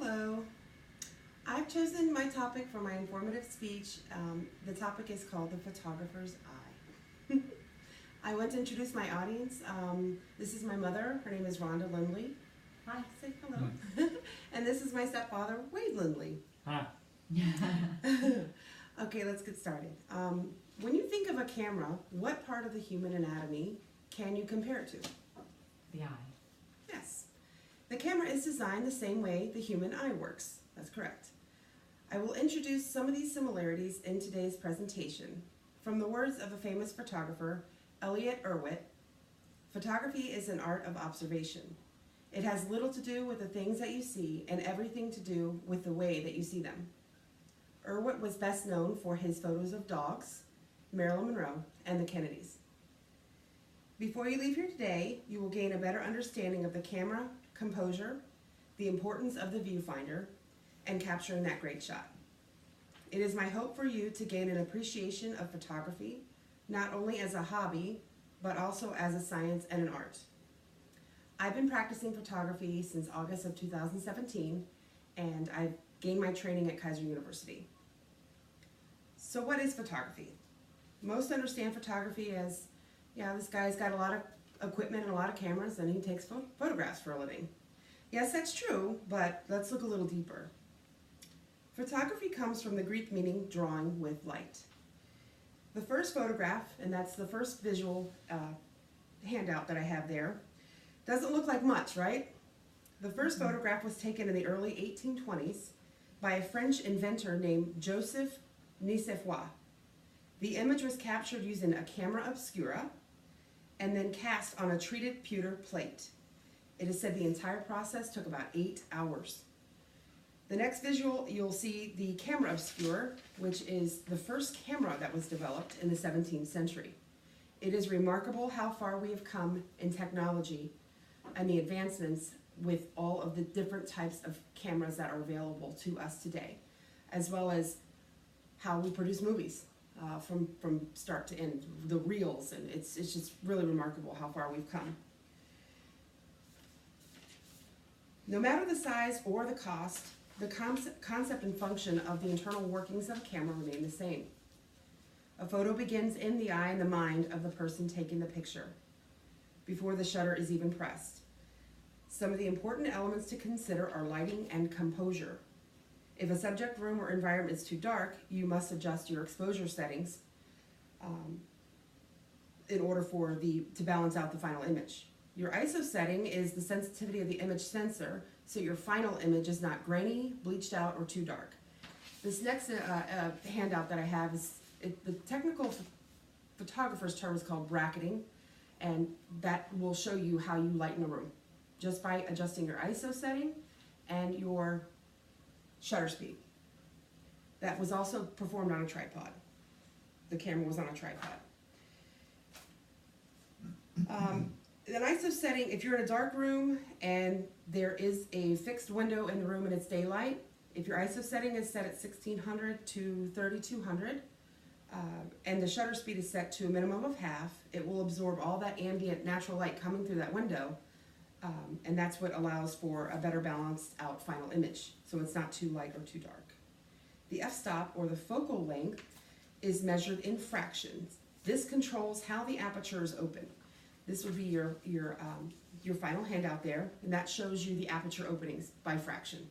Hello. I've chosen my topic for my informative speech. The topic is called The Photographer's Eye. I want to introduce my audience. This is my mother. Her name is Rhonda Lindley. Hi, say hello. And this is my stepfather, Wade Lindley. Hi. Okay, let's get started. When you think of a camera, what part of the human anatomy can you compare it to? The eye. Yes. The camera is designed the same way the human eye works. That's correct. I will introduce some of these similarities in today's presentation. From the words of a famous photographer, Elliott Erwitt, photography is an art of observation. It has little to do with the things that you see and everything to do with the way that you see them. Erwitt was best known for his photos of dogs, Marilyn Monroe, and the Kennedys. Before you leave here today, you will gain a better understanding of the camera, composure, the importance of the viewfinder, and capturing that great shot. It is my hope for you to gain an appreciation of photography, not only as a hobby, but also as a science and an art. I've been practicing photography since August of 2017, and I've gained my training at Kaiser University. So what is photography? Most understand photography as, yeah, this guy's got a lot of equipment and a lot of cameras and he takes photographs for a living. Yes, that's true, but let's look a little deeper. Photography comes from the Greek meaning drawing with light. The first photograph, and that's the first visual handout that I have there, doesn't look like much, right? The first photograph was taken in the early 1820s by a French inventor named Joseph Nicephoi. The image was captured using a camera obscura and then cast on a treated pewter plate. It is said the entire process took about 8 hours. The next visual, you'll see the camera obscura, which is the first camera that was developed in the 17th century. It is remarkable how far we have come in technology and the advancements with all of the different types of cameras that are available to us today, as well as how we produce movies. From start to end, the reels, and it's just really remarkable how far we've come. No matter the size or the cost, the concept and function of the internal workings of a camera remain the same. A photo begins in the eye and the mind of the person taking the picture, before the shutter is even pressed. Some of the important elements to consider are lighting and composure. If a subject, room, or environment is too dark, you must adjust your exposure settings in order to balance out the final image. Your ISO setting is the sensitivity of the image sensor, so your final image is not grainy, bleached out, or too dark. This next handout that I have is, the technical photographer's term is called bracketing, and that will show you how you lighten a room, just by adjusting your ISO setting and your shutter speed. That was also performed on a tripod. The camera was on a tripod. An ISO setting, if you're in a dark room and there is a fixed window in the room and it's daylight, if your ISO setting is set at 1600 to 3200 and the shutter speed is set to a minimum of half, it will absorb all that ambient natural light coming through that window. And that's what allows for a better balanced out final image, so it's not too light or too dark. The f-stop, or the focal length, is measured in fractions. This controls how the aperture is open. This would be your final handout there, and that shows you the aperture openings by fraction.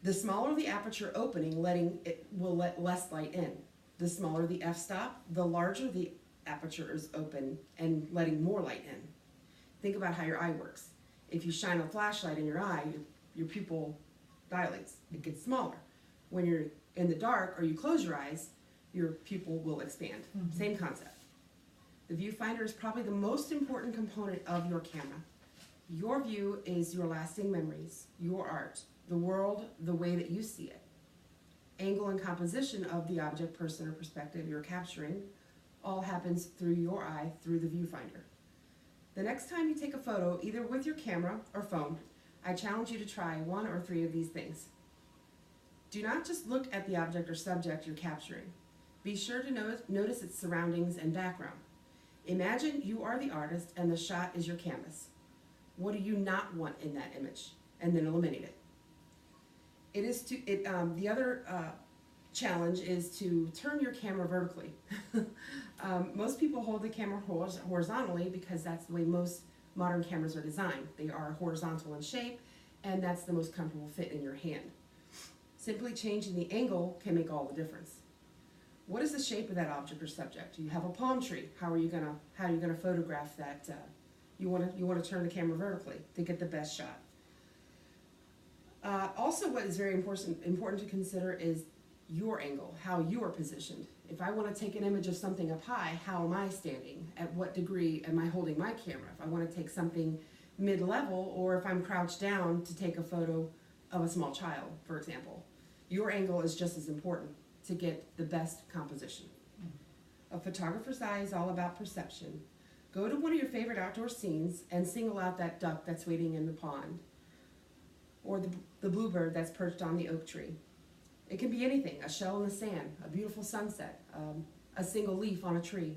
The smaller the aperture opening, it will let less light in. The smaller the f-stop, the larger the aperture is open and letting more light in. Think about how your eye works. If you shine a flashlight in your eye, your pupil dilates. It gets smaller. When you're in the dark or you close your eyes, your pupil will expand. Mm-hmm. Same concept. The viewfinder is probably the most important component of your camera. Your view is your lasting memories, your art, the world, the way that you see it. Angle and composition of the object, person, or perspective you're capturing all happens through your eye, through the viewfinder. The next time you take a photo, either with your camera or phone, I challenge you to try 1 or 3 of these things. Do not just look at the object or subject you're capturing. Be sure to notice its surroundings and background. Imagine you are the artist and the shot is your canvas. What do you not want in that image? and then eliminate it. The other challenge is to turn your camera vertically. Most people hold the camera horizontally because that's the way most modern cameras are designed. They are horizontal in shape, and that's the most comfortable fit in your hand. Simply changing the angle can make all the difference. What is the shape of that object or subject? You have a palm tree. How are you gonna photograph that? You want to turn the camera vertically to get the best shot. Also, what is very important to consider is your angle, how you are positioned. If I want to take an image of something up high, how am I standing? At what degree am I holding my camera? If I want to take something mid-level, or if I'm crouched down to take a photo of a small child, for example, your angle is just as important to get the best composition. A photographer's eye is all about perception. Go to one of your favorite outdoor scenes and single out that duck that's wading in the pond, or the bluebird that's perched on the oak tree. It can be anything: a shell in the sand, a beautiful sunset, a single leaf on a tree.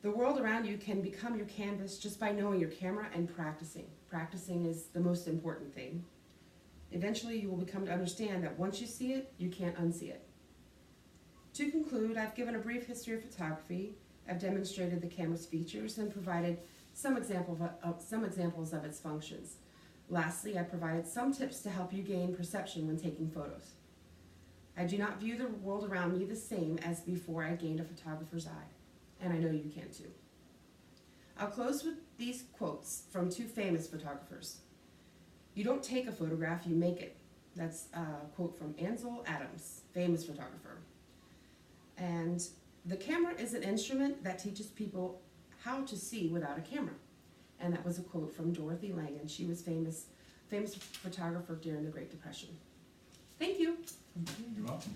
The world around you can become your canvas just by knowing your camera and practicing. Practicing is the most important thing. Eventually you will become to understand that once you see it, you can't unsee it. To conclude, I've given a brief history of photography. I've demonstrated the camera's features and provided some examples of its functions. Lastly, I provided some tips to help you gain perception when taking photos. I do not view the world around me the same as before I gained a photographer's eye, and I know you can too. I'll close with these quotes from two famous photographers. "You don't take a photograph, you make it." That's a quote from Ansel Adams, famous photographer. And "The camera is an instrument that teaches people how to see without a camera." And that was a quote from Dorothy Langen. She was famous photographer during the Great Depression. Thank you. You're welcome.